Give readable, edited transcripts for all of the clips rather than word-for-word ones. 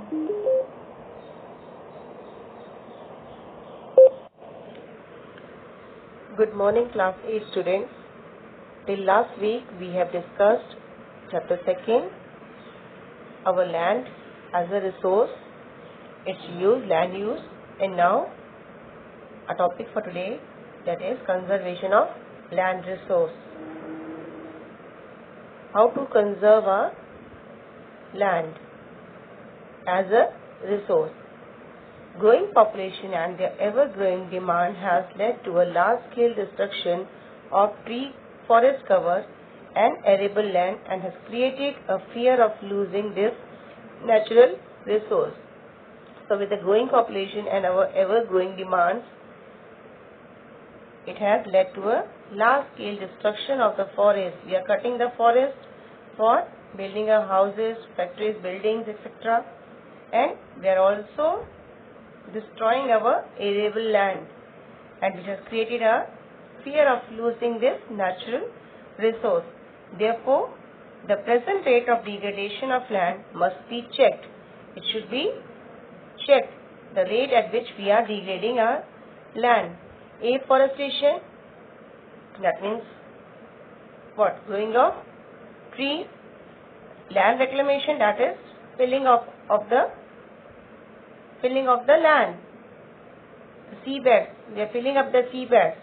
Good morning, class 8 students. Till last week we have discussed chapter 2nd, our land as a resource, its use, land use, and now a topic for today, that is conservation of land resource. How to conserve our land as a resource. Growing population and their ever-growing demand has led to a large-scale destruction of tree, forest cover and arable land and has created a fear of losing this natural resource. So with the growing population and our ever-growing demands, it has led to a large-scale destruction of the forest. We are cutting the forest for building our houses, factories, buildings, etc. And we are also destroying our arable land, and which has created a fear of losing this natural resource. Therefore, the present rate of degradation of land must be checked. It should be checked, the rate at which we are degrading our land. Afforestation, that means what? Growing of trees. Land reclamation, that is filling of the land. The seabeds, we are filling up the seabeds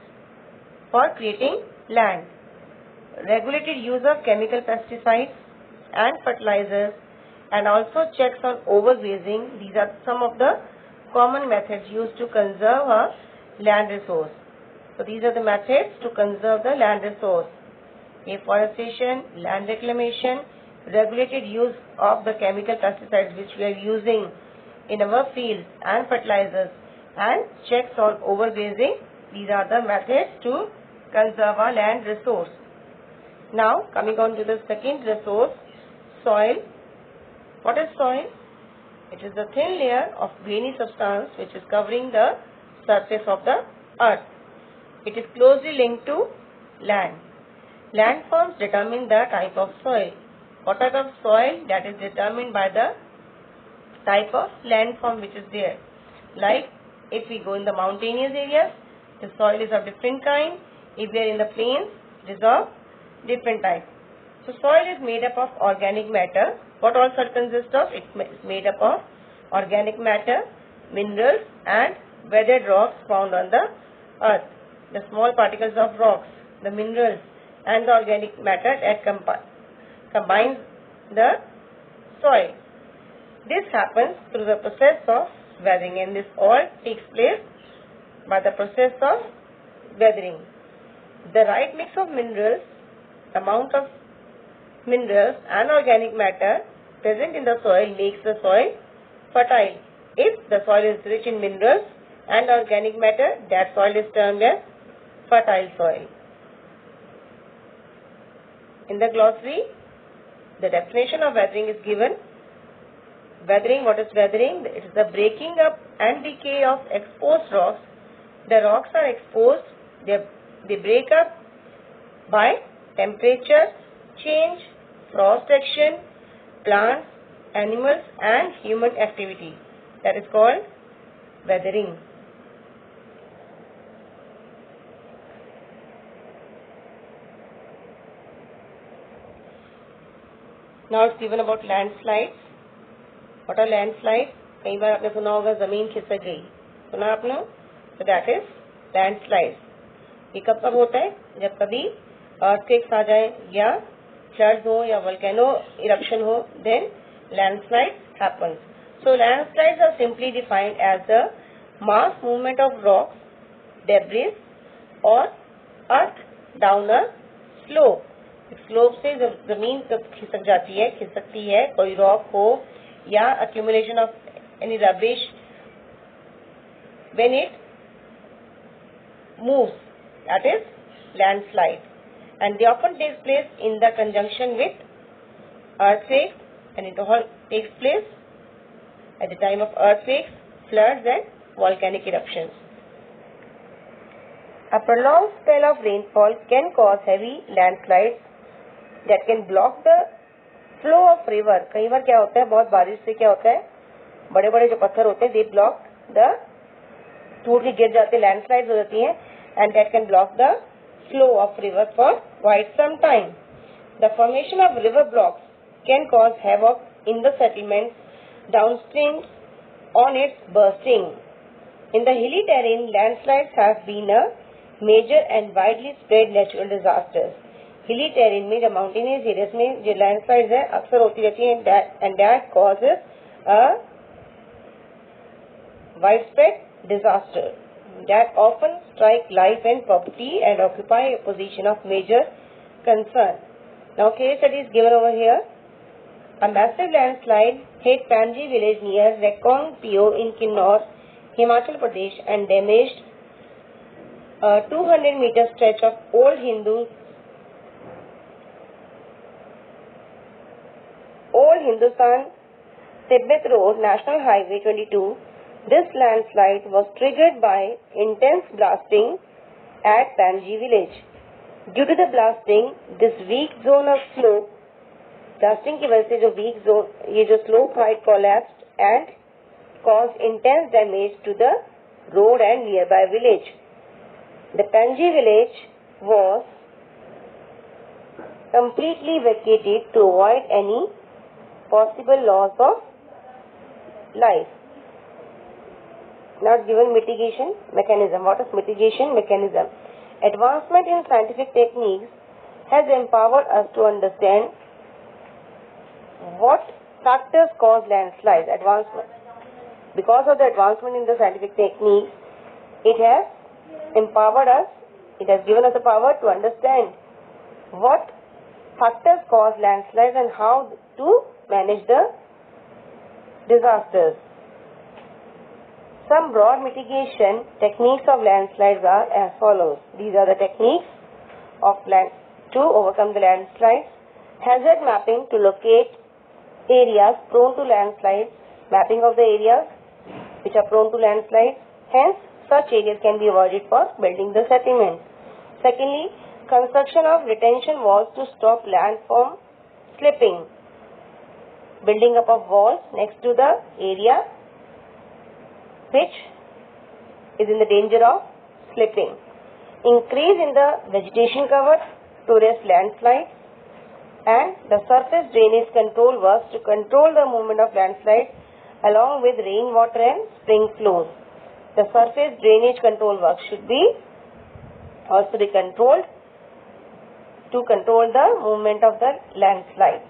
for creating land. Regulated use of chemical pesticides and fertilizers, and also checks on overgrazing. These are some of the common methods used to conserve our land resource. So these are the methods to conserve the land resource: afforestation, land reclamation, regulated use of the chemical pesticides which we are using in our fields and fertilizers, and checks on overgrazing. These are the methods to conserve our land resource. Now coming on to the second resource, soil. What is soil? It is a thin layer of grainy substance which is covering the surface of the earth. It is closely linked to land. Landforms determine the type of soil. What type of soil? That is determined by the type of landform which is there. Like if we go in the mountainous areas, the soil is of different kind. If we are in the plains, it is of different type. So soil is made up of organic matter. What all soil consists of? It is made up of organic matter, minerals and weathered rocks found on the earth. The small particles of rocks, the minerals and the organic matter that combines the soil. This happens through the process of weathering, and this all takes place by the process of weathering. The right mix of minerals, amount of minerals and organic matter present in the soil makes the soil fertile. If the soil is rich in minerals and organic matter, that soil is termed as fertile soil. In the glossary, the definition of weathering is given. Weathering, what is weathering? It is the breaking up and decay of exposed rocks. The rocks are exposed, they break up by temperature change, frost action, plants, animals and human activity. That is called weathering. Now it's given about landslides. What are landslides? कई बार आपने सुना होगा जमीन खिसक गई, सुना आपने? So that is landslides. ये कब कब होता है? जब कभी earthquakes आ जाए या floods हो या volcano eruption हो, then landslides happens. So landslides are simply defined as the mass movement of rocks, debris or earth down a slope. Slope से जब जमीन जब खिसक जाती है, खिसकती है, कोई रॉक हो या accumulation of any rubbish, when it moves, that is landslide, and they often take place in the conjunction with earthquakes, and it all takes place at the time of earthquakes, floods and volcanic eruptions. A prolonged spell of rainfall can cause heavy landslides that can block the flow of river. कई बार क्या होता है, बहुत बारिश से क्या होता है, बड़े बड़े जो पत्थर होते हैं, दे ब्लॉक द, टूट के गिर जाते, लैंडस्लाइड्स हो जाती हैं, and that can block the flow of river for quite some time. The formation of river blocks can cause havoc in the settlement downstream on its bursting. In the hilly terrain, landslides have been a major and widely spread natural disasters. Hilly terrain में, जब mountainous areas में जो landslides है अक्सर होती रहती हैं, and that causes a widespread disaster that often strike life and property and occupy a position of major concern. Now case study is given over here. A massive landslide hit Panji village near Rekong PO in Kinnaur, Himachal Pradesh and damaged a 200-meter stretch of Old Hindustan Tibet Road, National Highway 22. This landslide was triggered by intense blasting at Panji village. Due to the blasting, this weak zone of slope, blasting की वजह से जो week zone, ये जो slope height collapsed and caused intense damage to the road and nearby village. The Panji village was completely vacated to avoid any possible loss of life. Now given mitigation mechanism. What is mitigation mechanism? Advancement in scientific techniques has empowered us to understand what factors cause landslides. Advancement. Because of the advancement in the scientific techniques, it has empowered us, it has given us the power to understand what factors cause landslides and how to manage the disasters. Some broad mitigation techniques of landslides are as follows. These are the techniques of to overcome the landslides. Hazard mapping to locate areas prone to landslides, mapping of the areas which are prone to landslides, hence such areas can be avoided for building the settlements. Secondly, construction of retention walls to stop land from slipping, building up of walls next to the area which is in the danger of slipping. Increase in the vegetation cover to arrest landslides, and the surface drainage control works to control the movement of landslides along with rainwater and spring flows. The surface drainage control work should be also be controlled to control the movement of the landslides.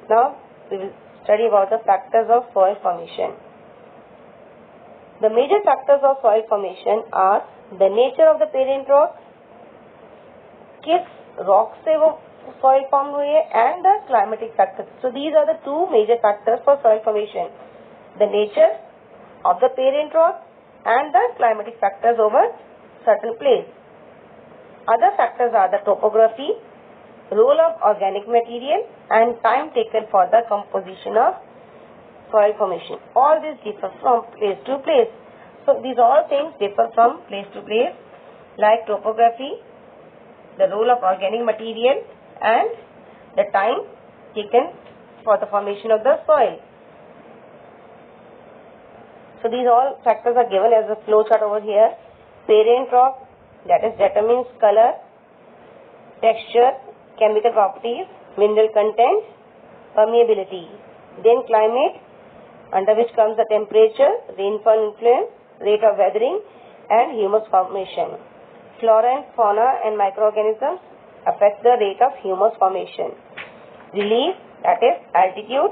Now we will study about the factors of soil formation. The major factors of soil formation are the nature of the parent rock, किस rock से वो soil formed हुई है, and the climatic factors. So these are the two major factors for soil formation: the nature of the parent rock and the climatic factors over certain place. Other factors are the topography, role of organic material, and time taken for the composition of soil formation. All these differ from place to place. So these all things differ from place to place, like topography, the role of organic material, and the time taken for the formation of the soil. So these all factors are given as a flow chart over here. Parent rock, that is determines color, texture, chemical properties, mineral content, permeability. Then climate, under which comes the temperature, rainfall influence, rate of weathering, and humus formation. Flora and fauna and microorganisms affect the rate of humus formation. Relief, that is altitude,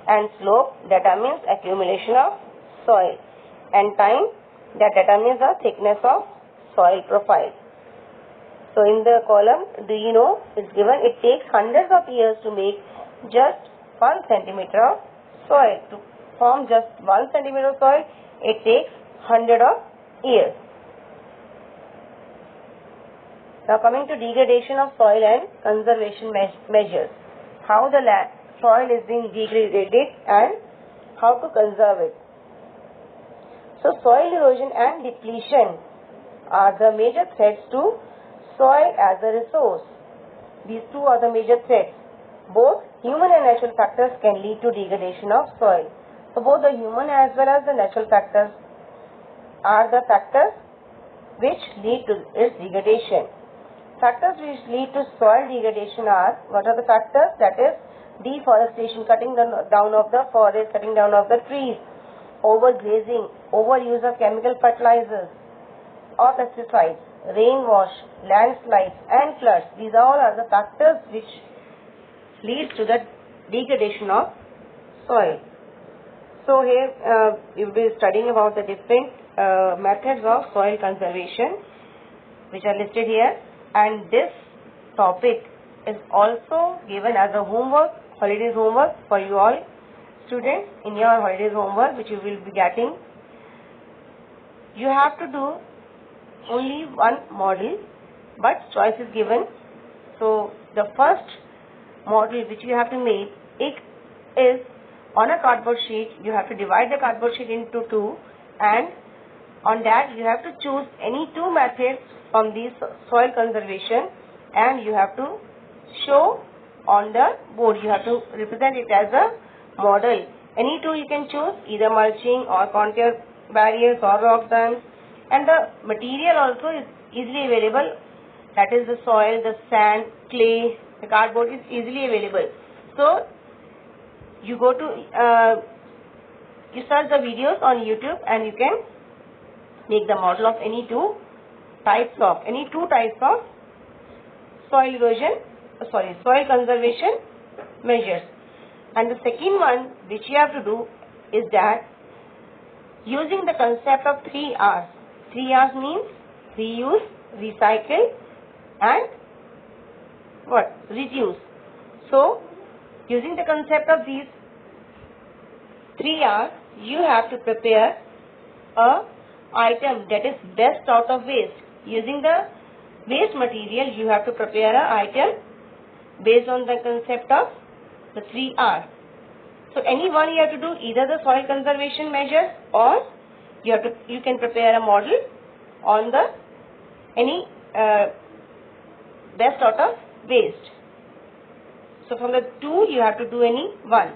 and slope determines accumulation of soil, and time, that determines the thickness of soil profile. So in the column, do you know, it's given it takes hundreds of years to make just 1 centimeter of soil. To form just 1 centimeter of soil, it takes 100 of years. Now coming to degradation of soil and conservation measures. How the soil is being degraded and how to conserve it. So soil erosion and depletion are the major threats to soil as a resource. These two are the major threats. Both Human and natural factors can lead to degradation of soil. So both the human as well as the natural factors are the factors which lead to its degradation. Factors which lead to soil degradation are, what are the factors? That is deforestation, cutting down of the forest, cutting down of the trees, overgrazing, overuse of chemical fertilizers or pesticides, rainwash, landslides and floods. These all are the factors which lead to the degradation of soil. So here we will be studying about the different methods of soil conservation which are listed here, and this topic is also given as a homework, holidays homework for you all students. In your holidays homework which you will be getting, you have to do only one model, but choice is given. So the first model which you have to make, it is on a cardboard sheet. You have to divide the cardboard sheet into two, and on that you have to choose any two methods from the soil conservation, and you have to show on the board. You have to represent it as a model. Any two you can choose, either mulching or contour barriers or rock dams, and the material also is easily available. That is the soil, the sand, clay, the cardboard is easily available. So you go to you search the videos on YouTube and you can make the model of any two types of soil conservation measures. And the second one which you have to do is that using the concept of 3 R's. 3 R's means reuse, recycle and what? Reduce. So using the concept of these 3 R's, you have to prepare a item that is best out of waste. Using the waste material, you have to prepare an item based on the concept of the 3 R's. So any one you have to do, either the soil conservation measures, or you can prepare a model on the any best out of waste. So from the two you have to do any one,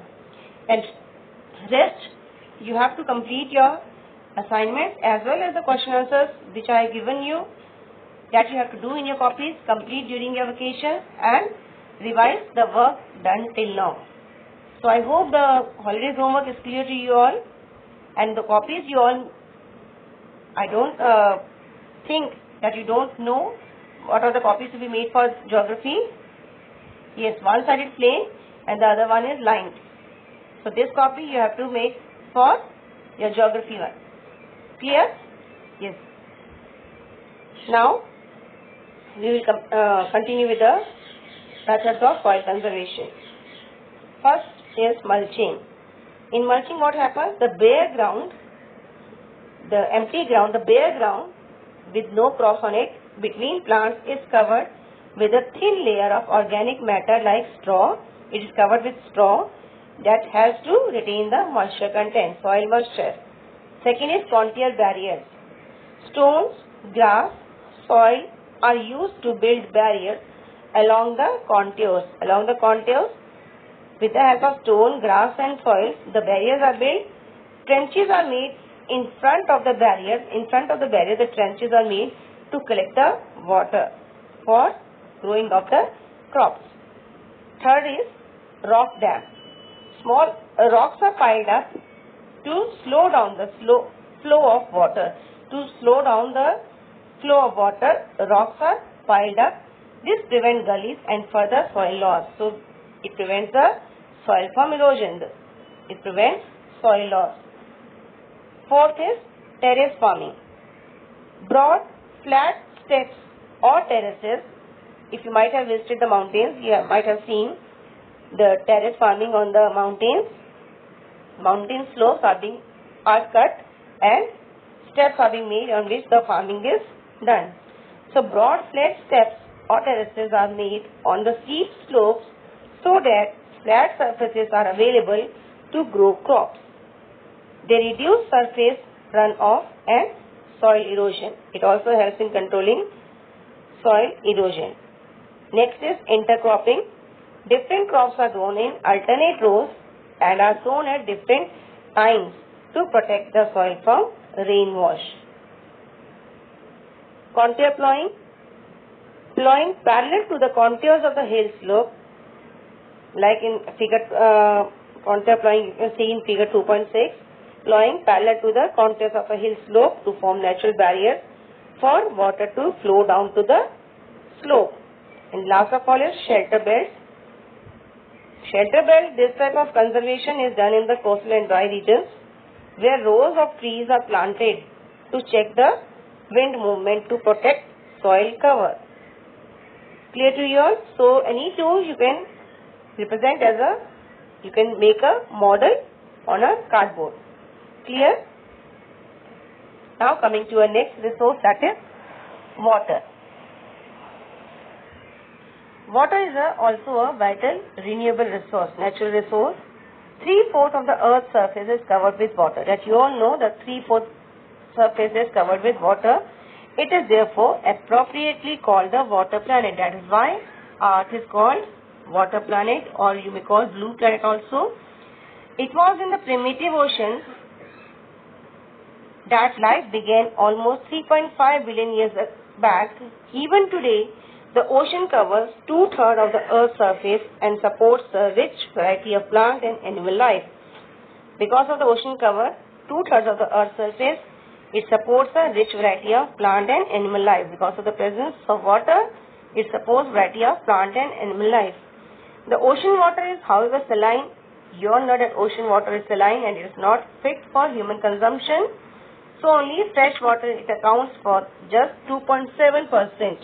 and rest you have to complete your assignments as well as the question answers which I have given you, that you have to do in your copies, complete during your vacation and revise the work done till now. So I hope the holidays homework is clear to you all, and the copies you all, I don't think that you don't know what are the copies to be made for geography. Yes, one side is plain and the other one is lined. So this copy you have to make for your geography one. Clear? Yes. Now we will continue with the methods of soil conservation. First is mulching. In mulching, what happens? The bare ground, the empty ground, the bare ground with no crops on it between plants is covered with a thin layer of organic matter like straw. It is covered with straw that helps to retain the moisture content, soil moisture. Second is contour barriers. Stones, grass, soil are used to build barriers along the contours. Along the contours, with the help of stone, grass and soil, the barriers are built. Trenches are made in front of the barriers. In front of the barrier, the trenches are made to collect the water for growing of the crops. Third is rock dam. Small rocks are piled up to slow down the flow of water. To slow down the flow of water, rocks are piled up. This prevents gullies and further soil loss. So it prevents the soil from erosion. It prevents soil loss. Fourth is terrace farming. Broad, flat steps or terraces. If you might have visited the mountains, you might have seen the terrace farming on the mountains. Mountain slopes are cut and steps are being made on which the farming is done. So broad flat steps or terraces are made on the steep slopes so that flat surfaces are available to grow crops. They reduce surface runoff and soil erosion. It also helps in controlling soil erosion. Next is intercropping. Different crops are grown in alternate rows and are sown at different times to protect the soil from rain wash. Contour plowing. Plowing parallel to the contours of the hill slope, like in contour plowing you can see in figure 2.6. Plowing parallel to the contours of a hill slope to form natural barriers for water to flow down to the slope. And last of all is shelter belts. Shelter belt, this type of conservation is done in the coastal and dry regions where rows of trees are planted to check the wind movement to protect soil cover. Clear to you all? So any tool you can represent as you can make a model on a cardboard. Clear? Now coming to our next resource, that is water. Water is also a vital renewable resource, natural resource. 3/4 of the earth's surface is covered with water. That you all know that 3/4 surface is covered with water. It is therefore appropriately called the water planet. That is why Earth is called water planet, or you may call blue planet also. It was in the primitive oceans that life began almost 3.5 billion years back. Even today, the ocean covers 2/3 of the Earth's surface and supports a rich variety of plant and animal life. Because of the ocean cover 2/3 of the Earth's surface, it supports a rich variety of plant and animal life. Because of the presence of water, it supports variety of plant and animal life. The ocean water is, however, saline. You all know that ocean water is saline and it is not fit for human consumption. So only fresh water, it accounts for just 2.7%.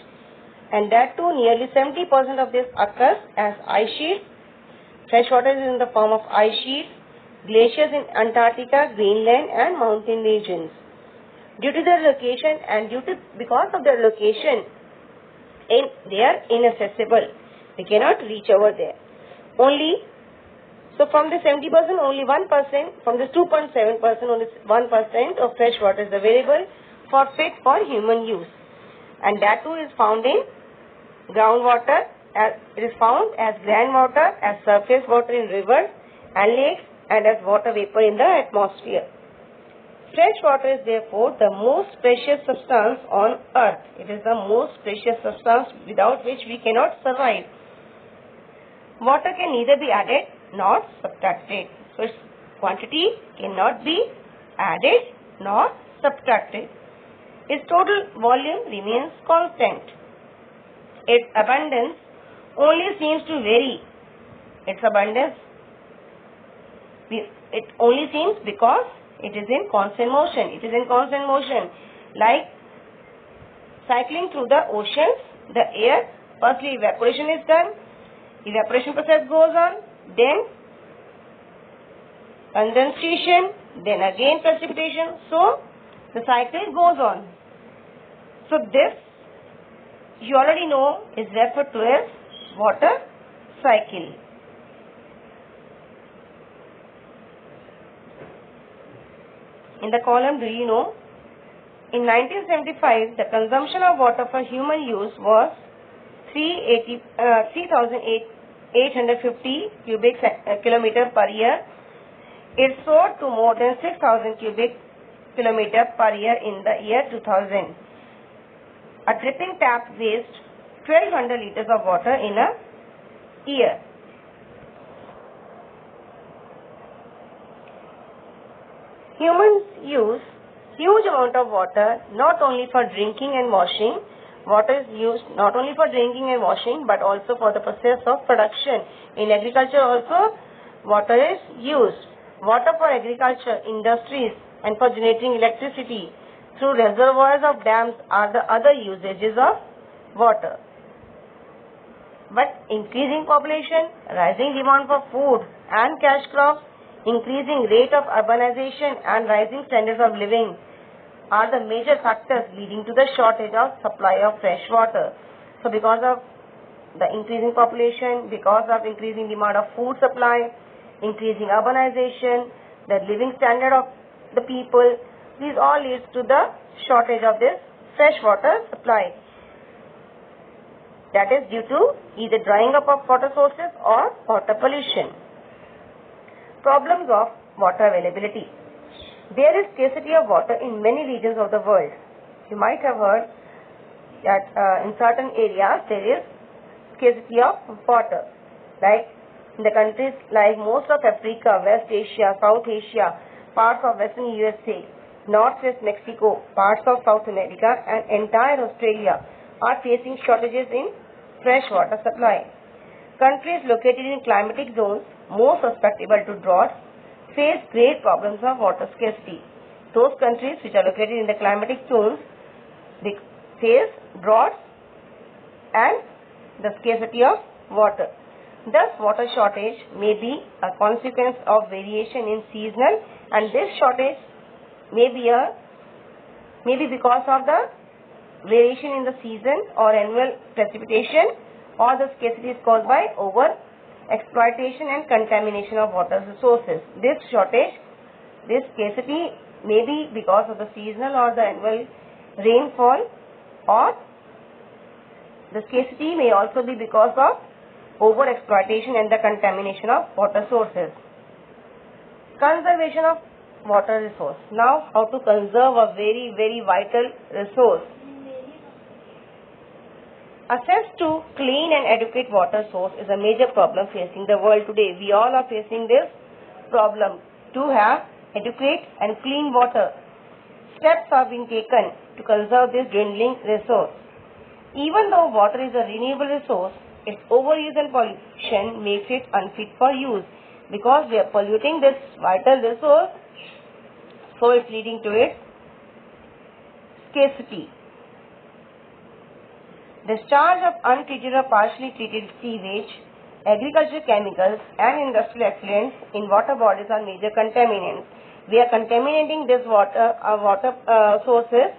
And that too, nearly 70% of this occurs as ice sheets. Fresh water is in the form of ice sheets, glaciers in Antarctica, Greenland and mountain regions. Due to their location and because of their location, they are inaccessible. We cannot reach over there. So from the 70%, only 1%, from this 2.7%, only 1% of fresh water is available fit for human use. And that too is found in groundwater. It is found as groundwater, as surface water in rivers and lakes, and as water vapor in the atmosphere. Fresh water is therefore the most precious substance on earth. It is the most precious substance without which we cannot survive. Water can neither be added nor subtracted. So its quantity cannot be added nor subtracted. Its total volume remains constant. Its abundance only seems to vary. Its abundance, it only seems because it is in constant motion. It is in constant motion. Like cycling through the oceans, the air, firstly evaporation is done. Evaporation process goes on. Then condensation. Then again precipitation. So the cycle goes on. So this you already know is referred to as water cycle. In the column, do you know, in 1975, the consumption of water for human use was 3,850 cubic kilometer per year. It soared to more than 6,000 cubic kilometer per year in the year 2000. A dripping tap wastes 1200 liters of water in a year. Humans use huge amount of water not only for drinking and washing. Water is used not only for drinking and washing but also for the process of production. In agriculture also water is used. Water for agriculture, industries and for generating electricity through reservoirs of dams are the other usages of water. But increasing population, rising demand for food and cash crops, increasing rate of urbanization and rising standards of living are the major factors leading to the shortage of supply of fresh water. So because of the increasing population, because of increasing demand of food supply, increasing urbanization, the living standard of the people, these all leads to the shortage of this fresh water supply. that is due to either drying up of water sources or water pollution. Problems of water availability. There is scarcity of water in many regions of the world. You might have heard that in certain areas there is scarcity of water, like in the countries like most of Africa, West Asia, South Asia, parts of Western USA, Northwest Mexico, parts of South America and entire Australia are facing shortages in fresh water supply. Countries located in climatic zones more susceptible to drought face great problems of water scarcity. Those countries which are located in the climatic zones, they face droughts and the scarcity of water. Thus, water shortage may be a consequence of variation in seasonal, and this shortage may be because of the variation in the season or annual precipitation, or the scarcity is caused by over exploitation and contamination of water resources. This scarcity may be because of the seasonal or the annual rainfall, or the scarcity may also be because of over exploitation and the contamination of water sources. Conservation of water resource. Now, how to conserve a very, very vital resource. Access to clean and adequate water source is a major problem facing the world today. We all are facing this problem to have adequate and clean water. Steps are being taken to conserve this dwindling resource. Even though water is a renewable resource, its overuse and pollution makes it unfit for use. Because we are polluting this vital resource, so it's leading to its scarcity. Discharge of untreated or partially treated sewage, agricultural chemicals and industrial effluents in water bodies are major contaminants. We are contaminating this water sources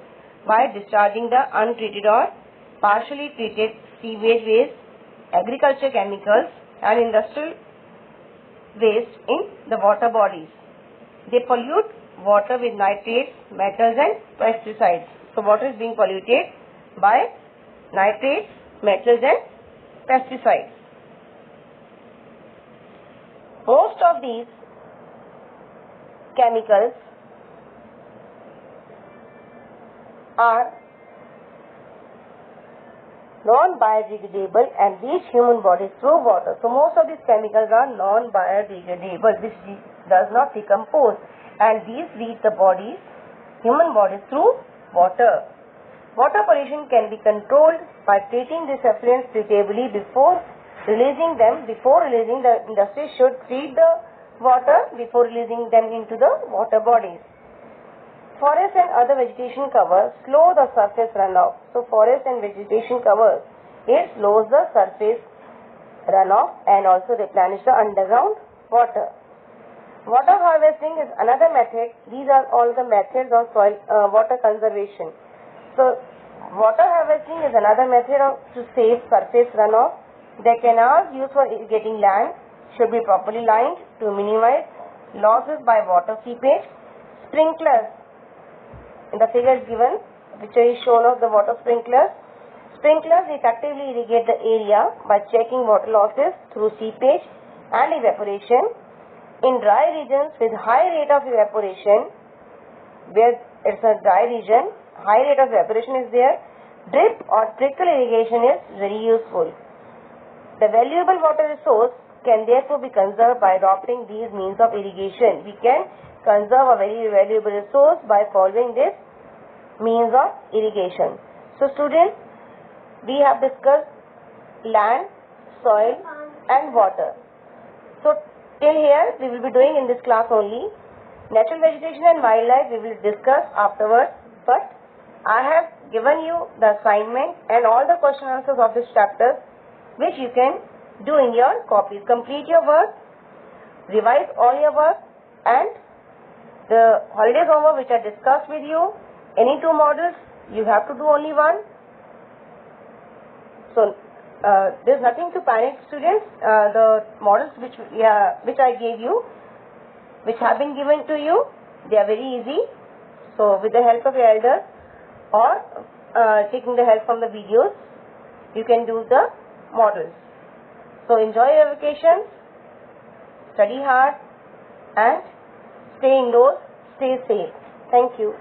by discharging the untreated or partially treated sewage waste, agricultural chemicals and industrial waste in the water bodies. They pollute water with nitrates, metals and pesticides. So water is being polluted by nitrates, metals and pesticides. Most of these chemicals are non-biodegradable and reach human bodies through water. So most of these chemicals are non-biodegradable, which does not decompose, and these reach the bodies, human bodies, through water. Water pollution can be controlled by treating these effluents suitably before releasing them. The industry should treat the water before releasing them into the water bodies. Forest and other vegetation cover slow the surface runoff. So forest and vegetation cover, it slows the surface runoff and also replenish the underground water. Water harvesting is another method. These are all the methods of soil water conservation. So water harvesting is another method to save surface runoff. The canals used for irrigating land should be properly lined to minimize losses by water seepage. Sprinklers, in the figure is given, which is shown of the water sprinklers. Sprinklers effectively irrigate the area by checking water losses through seepage and evaporation. In dry regions with high rate of evaporation, where it's a dry region, high rate of evaporation is there, drip or trickle irrigation is very useful. The valuable water resource can therefore be conserved by adopting these means of irrigation. We can conserve a very valuable resource by following this means of irrigation. So students, we have discussed land, soil and water. So till here we will be doing in this class only. Natural vegetation and wildlife we will discuss afterwards, but I have given you the assignment and all the question answers of this chapter, which you can do in your copies. Complete your work, revise all your work, and the holidays homework which I discussed with you, any two models, you have to do only one. So there's nothing to panic, students. The models which I gave you, which have been given to you, they are very easy. So with the help of your elders or taking the help from the videos, you can do the models. So enjoy your vacations, study hard and stay indoors, stay safe. Thank you.